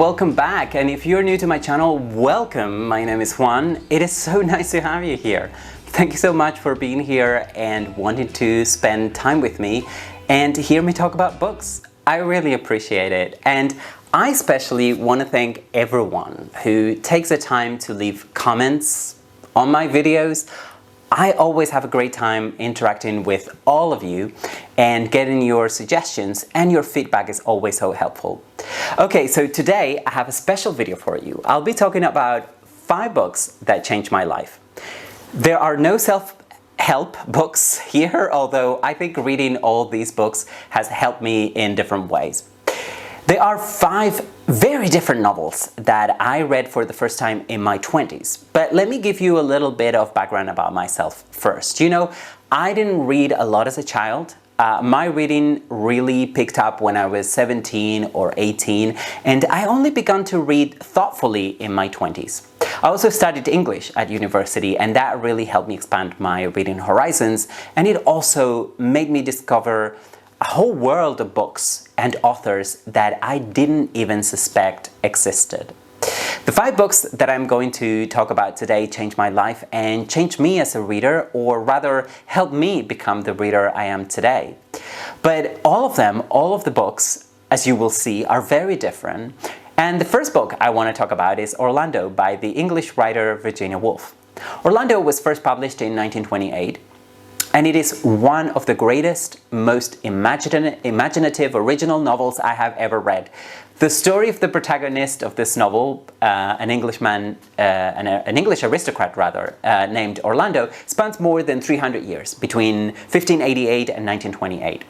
welcome back, and if you're new to my channel, welcome. My name is Juan. It is so nice to have you here. Thank you so much for being here and wanting to spend time with me and hear me talk about books. I really appreciate it, and I especially want to thank everyone who takes the time to leave comments on my videos. I always have a great time interacting with all of you and getting your suggestions, and your feedback is always so helpful. Okay, so today I have a special video for you. I'll be talking about 5 books that changed my life. There are no self-help books here, although I think reading all these books has helped me in different ways. There are 5 very different novels that I read for the first time in my 20s. But let me give you a little bit of background about myself first. You know, I didn't read a lot as a child. My reading really picked up when I was 17 or 18, and I only began to read thoughtfully in my 20s. I also studied English at university, and that really helped me expand my reading horizons, and it also made me discover a whole world of books and authors that I didn't even suspect existed. The 5 books that I'm going to talk about today changed my life and changed me as a reader, or rather helped me become the reader I am today. But all of the books, as you will see, are very different. And the first book I want to talk about is Orlando by the English writer Virginia Woolf. Orlando was first published in 1928. And it is one of the greatest, most imaginative original novels I have ever read. The story of the protagonist of this novel, an English aristocrat rather, named Orlando, spans more than 300 years, between 1588 and 1928.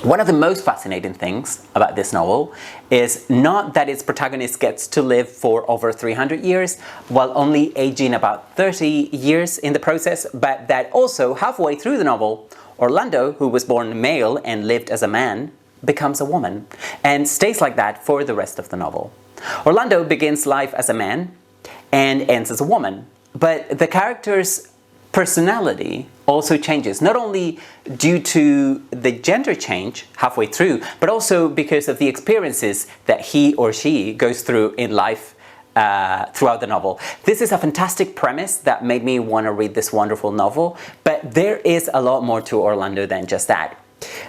One of the most fascinating things about this novel is not that its protagonist gets to live for over 300 years, while only aging about 30 years in the process, but that also halfway through the novel, Orlando, who was born male and lived as a man, becomes a woman, and stays like that for the rest of the novel. Orlando begins life as a man and ends as a woman, but the character's personality also changes, not only due to the gender change halfway through, but also because of the experiences that he or she goes through in life throughout the novel. This is a fantastic premise that made me want to read this wonderful novel, but there is a lot more to Orlando than just that.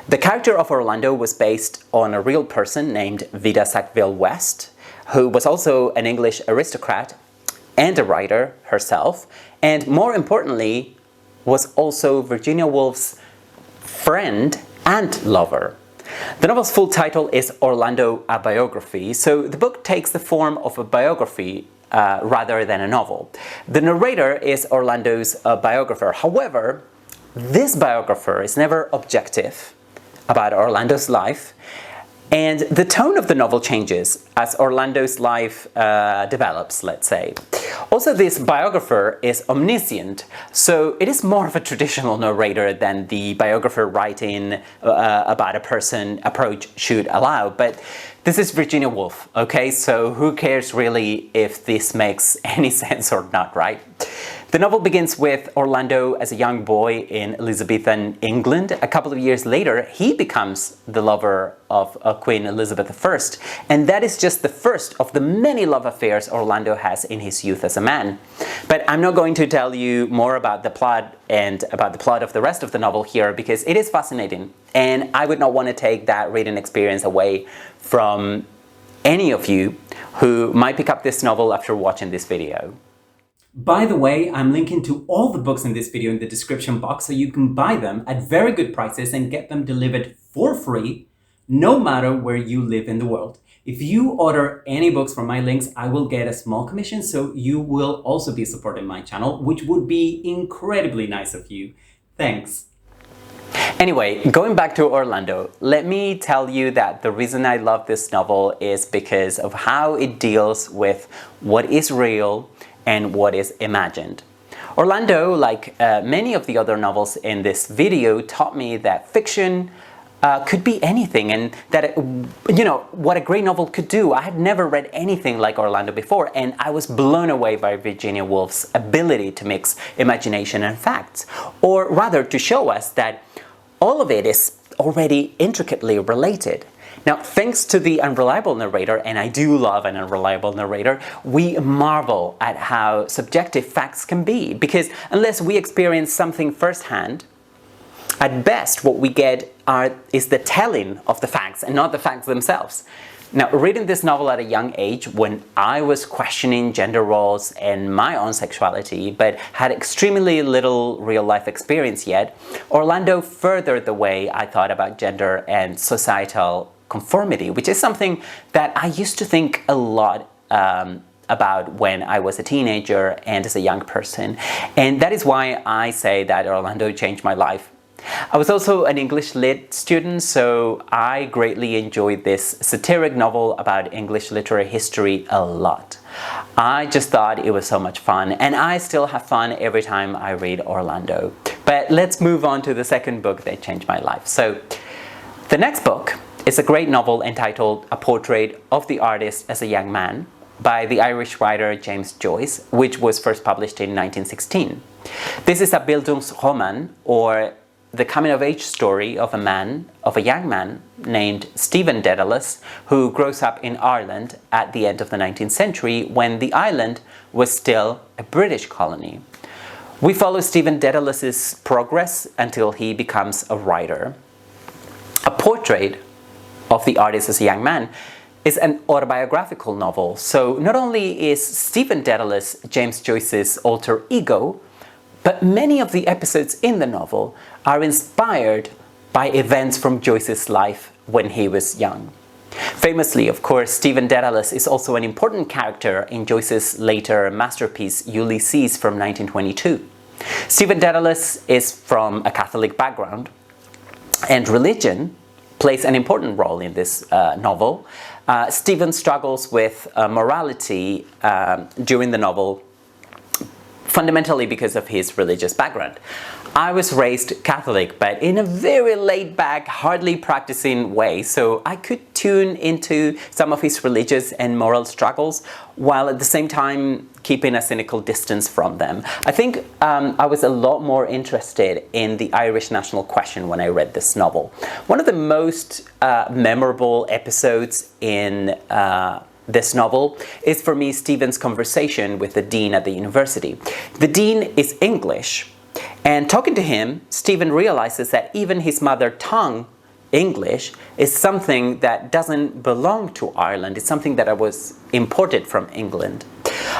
The character of Orlando was based on a real person named Vida Sackville-West, who was also an English aristocrat and a writer herself, and more importantly, was also Virginia Woolf's friend and lover. The novel's full title is Orlando, a Biography, so the book takes the form of a biography rather than a novel. The narrator is Orlando's biographer. However, this biographer is never objective about Orlando's life, and the tone of the novel changes as Orlando's life develops, let's say. Also, this biographer is omniscient, so it is more of a traditional narrator than the biographer writing about a person approach should allow. But this is Virginia Woolf, okay? So who cares really if this makes any sense or not, right? The novel begins with Orlando as a young boy in Elizabethan England. A couple of years later, he becomes the lover of Queen Elizabeth I, and that is just the first of the many love affairs Orlando has in his youth as a man. But I'm not going to tell you more about the plot and about the plot of the rest of the novel here, because it is fascinating, and I would not want to take that reading experience away from any of you who might pick up this novel after watching this video. By the way, I'm linking to all the books in this video in the description box, so you can buy them at very good prices and get them delivered for free, no matter where you live in the world. If you order any books from my links, I will get a small commission, so you will also be supporting my channel, which would be incredibly nice of you. Thanks. Anyway, going back to Orlando, let me tell you that the reason I love this novel is because of how it deals with what is real and what is imagined. Orlando, like many of the other novels in this video, taught me that fiction could be anything, and that, you know, what a great novel could do. I had never read anything like Orlando before, and I was blown away by Virginia Woolf's ability to mix imagination and facts, or rather to show us that all of it is already intricately related. Now, thanks to the unreliable narrator, and I do love an unreliable narrator, we marvel at how subjective facts can be, because unless we experience something firsthand, at best what we get is the telling of the facts and not the facts themselves. Now, reading this novel at a young age, when I was questioning gender roles and my own sexuality, but had extremely little real-life experience yet, Orlando furthered the way I thought about gender and societal conformity, which is something that I used to think a lot about when I was a teenager and as a young person. And that is why I say that Orlando changed my life. I was also an English Lit student, so I greatly enjoyed this satiric novel about English literary history a lot. I just thought it was so much fun, and I still have fun every time I read Orlando. But let's move on to the second book that changed my life. So, the next book is a great novel entitled A Portrait of the Artist as a Young Man by the Irish writer James Joyce, which was first published in 1916. This is a Bildungsroman, or the coming-of-age story of a young man named Stephen Dedalus, who grows up in Ireland at the end of the 19th century when the island was still a British colony. We follow Stephen Dedalus's progress until he becomes a writer. A Portrait of the Artist as a Young Man is an autobiographical novel, so not only is Stephen Dedalus James Joyce's alter ego, but many of the episodes in the novel are inspired by events from Joyce's life when he was young. Famously, of course, Stephen Dedalus is also an important character in Joyce's later masterpiece Ulysses from 1922. Stephen Dedalus is from a Catholic background, and religion plays an important role in this novel. Stephen struggles with morality during the novel, fundamentally because of his religious background. I was raised Catholic, but in a very laid-back, hardly practicing way, so I could tune into some of his religious and moral struggles, while at the same time keeping a cynical distance from them. I think I was a lot more interested in the Irish national question when I read this novel. One of the most memorable episodes in this novel is, for me, Stephen's conversation with the dean at the university. The dean is English, and talking to him, Stephen realizes that even his mother tongue, English, is something that doesn't belong to Ireland. It's something that was imported from England.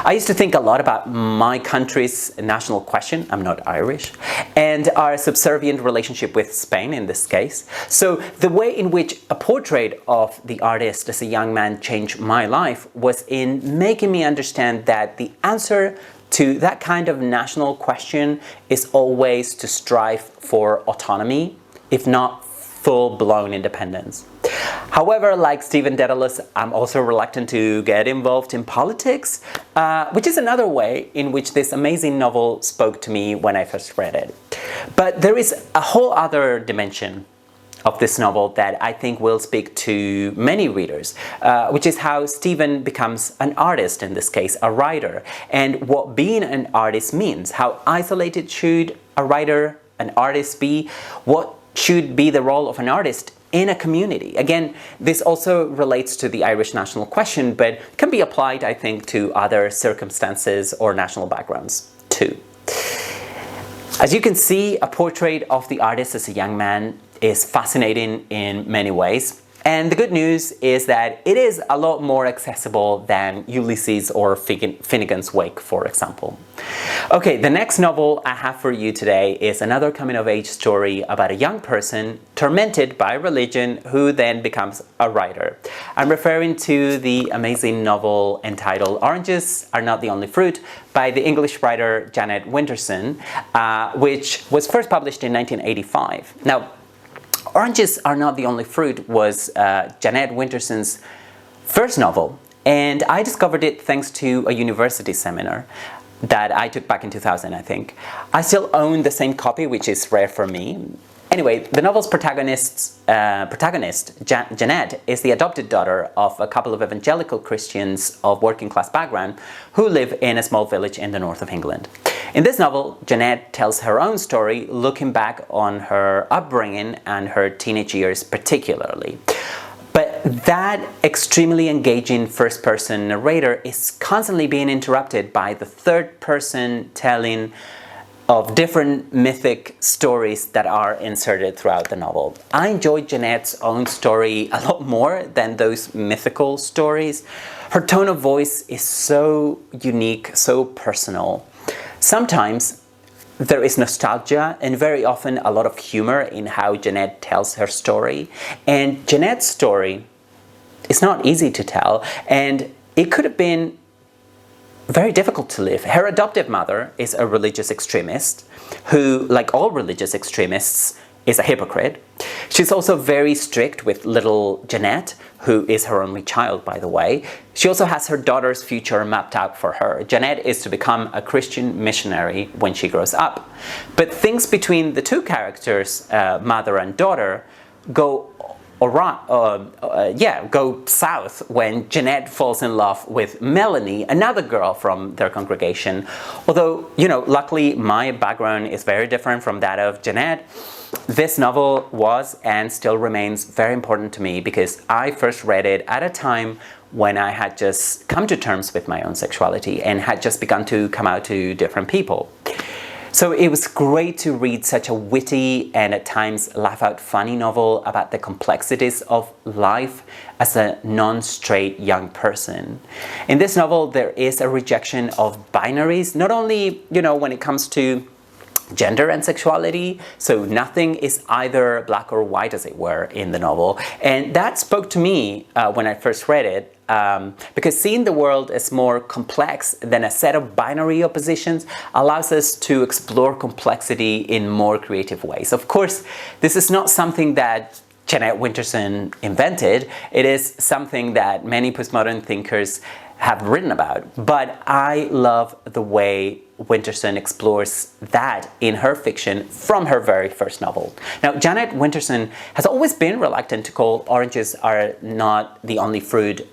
I used to think a lot about my country's national question, I'm not Irish, and our subservient relationship with Spain in this case. So the way in which A Portrait of the Artist as a Young Man changed my life was in making me understand that the answer to that kind of national question is always to strive for autonomy, if not full-blown independence. However, like Stephen Dedalus, I'm also reluctant to get involved in politics, which is another way in which this amazing novel spoke to me when I first read it. But there is a whole other dimension of this novel that I think will speak to many readers, which is how Stephen becomes an artist, in this case, a writer, and what being an artist means. How isolated should a writer, an artist be? What should be the role of an artist in a community? Again, this also relates to the Irish national question, but can be applied, I think, to other circumstances or national backgrounds too. As you can see, A Portrait of the Artist as a Young Man is fascinating in many ways. And the good news is that it is a lot more accessible than Ulysses or Finnegan's Wake, for example. Okay, the next novel I have for you today is another coming-of-age story about a young person tormented by religion who then becomes a writer. I'm referring to the amazing novel entitled Oranges Are Not the Only Fruit by the English writer Janet Winterson, which was first published in 1985. Now, Oranges Are Not the Only Fruit was Janet Winterson's first novel, and I discovered it thanks to a university seminar that I took back in 2000, I think. I still own the same copy, which is rare for me. Anyway, the novel's protagonist, Jeanette, is the adopted daughter of a couple of evangelical Christians of working-class background who live in a small village in the north of England. In this novel, Jeanette tells her own story, looking back on her upbringing and her teenage years particularly. But that extremely engaging first-person narrator is constantly being interrupted by the third-person telling of different mythic stories that are inserted throughout the novel. I enjoyed Jeanette's own story a lot more than those mythical stories. Her tone of voice is so unique, so personal. Sometimes there is nostalgia and very often a lot of humor in how Jeanette tells her story. And Jeanette's story is not easy to tell, and it could have been very difficult to live. Her adoptive mother is a religious extremist who, like all religious extremists, is a hypocrite. She's also very strict with little Jeanette, who is her only child, by the way. She also has her daughter's future mapped out for her. Jeanette is to become a Christian missionary when she grows up. But things between the two characters, mother and daughter, go south when Jeanette falls in love with Melanie, another girl from their congregation. Although, luckily my background is very different from that of Jeanette, this novel was and still remains very important to me because I first read it at a time when I had just come to terms with my own sexuality and had just begun to come out to different people. So it was great to read such a witty and at times laugh-out funny novel about the complexities of life as a non-straight young person. In this novel, there is a rejection of binaries, not only, when it comes to gender and sexuality, so nothing is either black or white, as it were, in the novel. And that spoke to me when I first read it, because seeing the world as more complex than a set of binary oppositions allows us to explore complexity in more creative ways. Of course, this is not something that Jeanette Winterson invented. It is something that many postmodern thinkers have written about, but I love the way Winterson explores that in her fiction from her very first novel. Now, Jeanette Winterson has always been reluctant to call Oranges Are Not the Only Fruit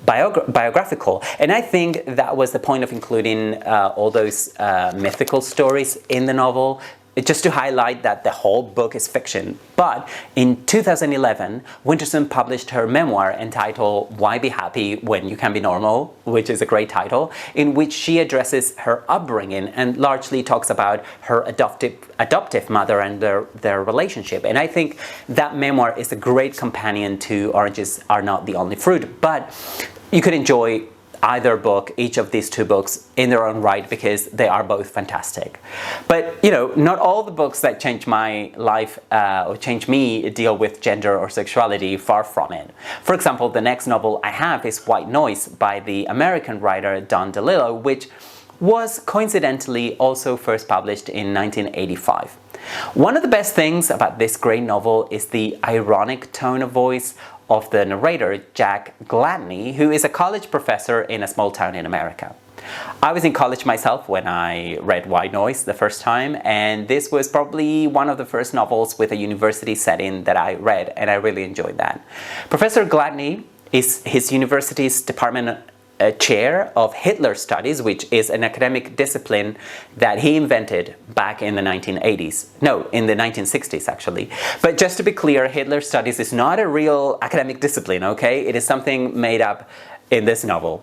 biographical, and I think that was the point of including all those mythical stories in the novel, just to highlight that the whole book is fiction. But in 2011, Winterson published her memoir entitled Why Be Happy When You Can Be Normal, which is a great title, in which she addresses her upbringing and largely talks about her adoptive mother and their relationship. And I think that memoir is a great companion to Oranges Are Not the Only Fruit. But you could enjoy either book, each of these two books, in their own right because they are both fantastic. But, not all the books that change my life or change me deal with gender or sexuality, far from it. For example, the next novel I have is White Noise by the American writer Don DeLillo, which was coincidentally also first published in 1985. One of the best things about this great novel is the ironic tone of voice of the narrator, Jack Gladney, who is a college professor in a small town in America. I was in college myself when I read White Noise the first time, and this was probably one of the first novels with a university setting that I read, and I really enjoyed that. Professor Gladney is his university's department chair of Hitler Studies, which is an academic discipline that he invented back in the 1980s. No, in the 1960s, actually. But just to be clear, Hitler Studies is not a real academic discipline, okay? It is something made up in this novel.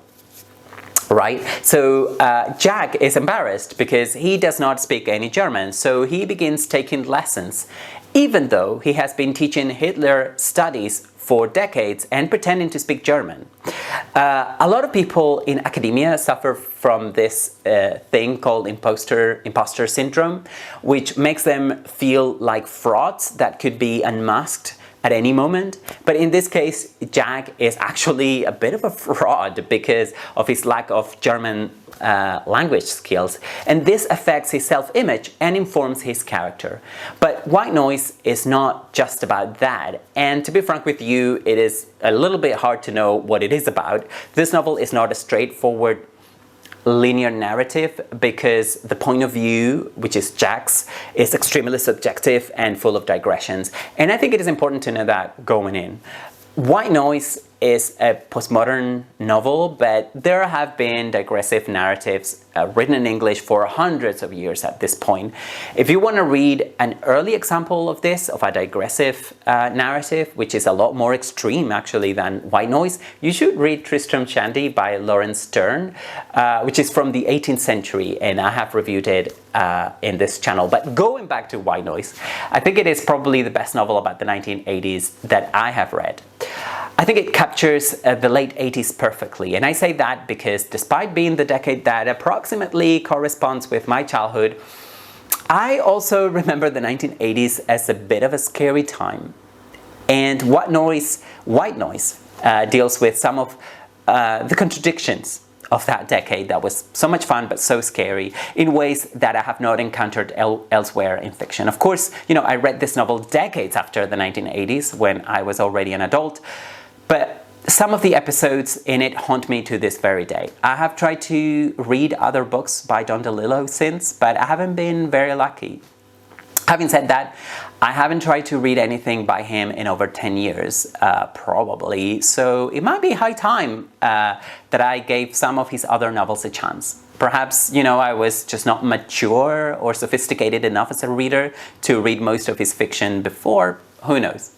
Right? So Jack is embarrassed because he does not speak any German, so he begins taking lessons, even though he has been teaching Hitler Studies for decades and pretending to speak German. A lot of people in academia suffer from this thing called imposter syndrome, which makes them feel like frauds that could be unmasked at any moment. But in this case, Jack is actually a bit of a fraud because of his lack of German language skills, and this affects his self-image and informs his character. But White Noise is not just about that, and to be frank with you, it is a little bit hard to know what it is about. This novel is not a straightforward linear narrative because the point of view, which is Jack's, is extremely subjective and full of digressions. And I think it is important to know that going in. White Noise is a postmodern novel, but there have been digressive narratives written in English for hundreds of years at this point. If you want to read an early example of this, of a digressive narrative, which is a lot more extreme actually than White Noise, you should read Tristram Shandy by Lawrence Sterne, which is from the 18th century, and I have reviewed it in this channel. But going back to White Noise, I think it is probably the best novel about the 1980s that I have read. I think it captures the late 80s perfectly, and I say that because despite being the decade that approximately corresponds with my childhood, I also remember the 1980s as a bit of a scary time. And White Noise deals with some of the contradictions of that decade that was so much fun but so scary in ways that I have not encountered elsewhere in fiction. Of course, I read this novel decades after the 1980s when I was already an adult, but some of the episodes in it haunt me to this very day. I have tried to read other books by Don DeLillo since, but I haven't been very lucky. Having said that, I haven't tried to read anything by him in over 10 years, probably, so it might be high time that I gave some of his other novels a chance. Perhaps, I was just not mature or sophisticated enough as a reader to read most of his fiction before, who knows.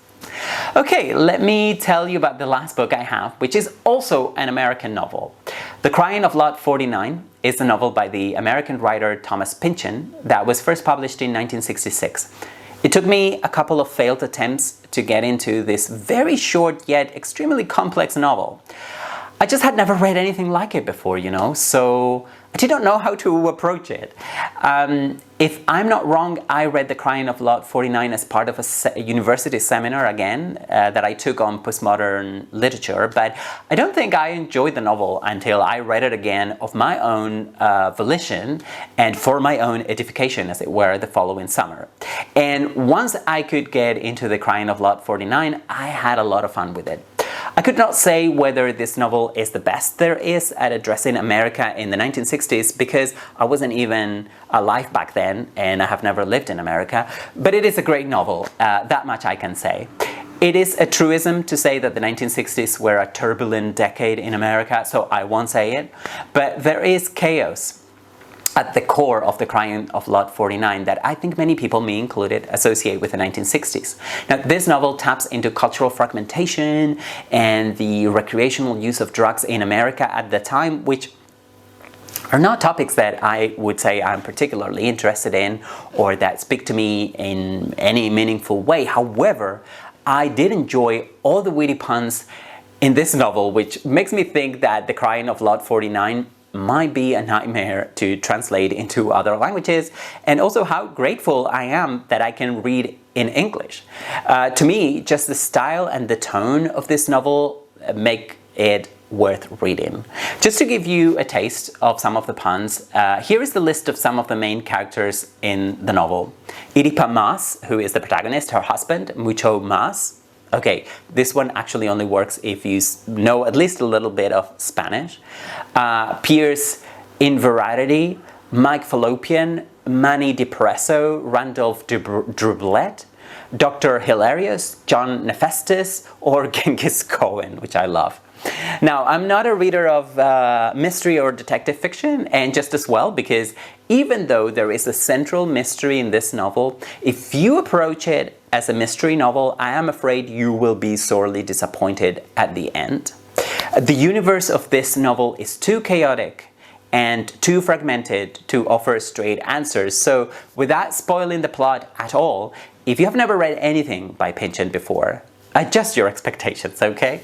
Okay, let me tell you about the last book I have, which is also an American novel. The Crying of Lot 49 is a novel by the American writer Thomas Pynchon that was first published in 1966. It took me a couple of failed attempts to get into this very short yet extremely complex novel. I just had never read anything like it before, so I didn't know how to approach it. If I'm not wrong, I read The Crying of Lot 49 as part of a university seminar again that I took on postmodern literature, but I don't think I enjoyed the novel until I read it again of my own volition and for my own edification, as it were, the following summer. And once I could get into The Crying of Lot 49, I had a lot of fun with it. I could not say whether this novel is the best there is at addressing America in the 1960s because I wasn't even alive back then and I have never lived in America, but it is a great novel, that much I can say. It is a truism to say that the 1960s were a turbulent decade in America, so I won't say it, but there is chaos at the core of The Crying of Lot 49 that I think many people, me included, associate with the 1960s. Now, this novel taps into cultural fragmentation and the recreational use of drugs in America at the time, which are not topics that I would say I'm particularly interested in or that speak to me in any meaningful way. However, I did enjoy all the witty puns in this novel, which makes me think that The Crying of Lot 49 might be a nightmare to translate into other languages, and also how grateful I am that I can read in English. To me, just the style and the tone of this novel make it worth reading. Just to give you a taste of some of the puns, here is the list of some of the main characters in the novel. Iripa Mas, who is the protagonist, her husband, Mucho Mas. Okay, this one actually only works if you know at least a little bit of Spanish. Pierce Inverarity, Mike Fallopian, Manny Depresso, Randolph Drublet, Dr. Hilarious, John Nephestus, or Genghis Cohen, which I love. Now, I'm not a reader of mystery or detective fiction, and just as well, because even though there is a central mystery in this novel, if you approach it as a mystery novel, I am afraid you will be sorely disappointed at the end. The universe of this novel is too chaotic and too fragmented to offer straight answers, so without spoiling the plot at all, if you have never read anything by Pynchon before, adjust your expectations, okay?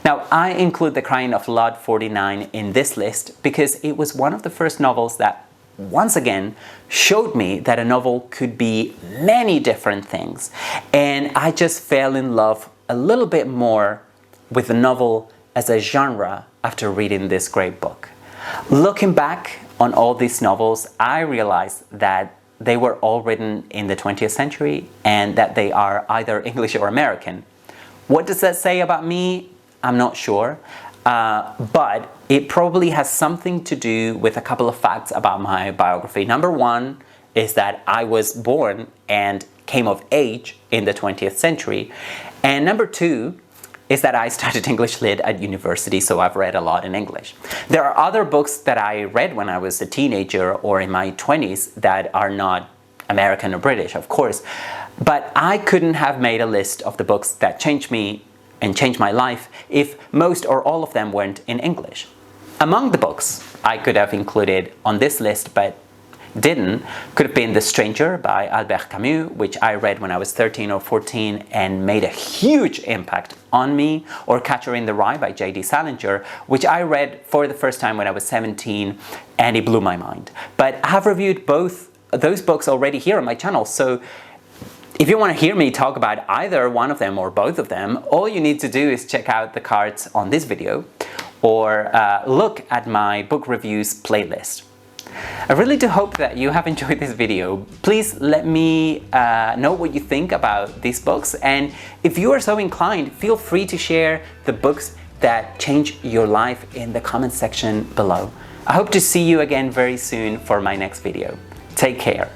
Now, I include The Crying of Lot 49 in this list because it was one of the first novels that once again showed me that a novel could be many different things, and I just fell in love a little bit more with the novel as a genre after reading this great book. Looking back on all these novels, I realized that they were all written in the 20th century and that they are either English or American. What does that say about me? I'm not sure. but it probably has something to do with a couple of facts about my biography. Number one is that I was born and came of age in the 20th century. And number two is that I studied English Lit at university, so I've read a lot in English. There are other books that I read when I was a teenager or in my 20s that are not American or British, of course, but I couldn't have made a list of the books that changed me and changed my life if most or all of them weren't in English. Among the books I could have included on this list but didn't could have been The Stranger by Albert Camus, which I read when I was 13 or 14 and made a huge impact on me, or Catcher in the Rye by J.D. Salinger, which I read for the first time when I was 17 and it blew my mind. But I have reviewed both those books already here on my channel, so if you want to hear me talk about either one of them or both of them, all you need to do is check out the cards on this video or look at my book reviews playlist. I really do hope that you have enjoyed this video. Please let me know what you think about these books, and if you are so inclined, feel free to share the books that change your life in the comment section below. I hope to see you again very soon for my next video. Take care.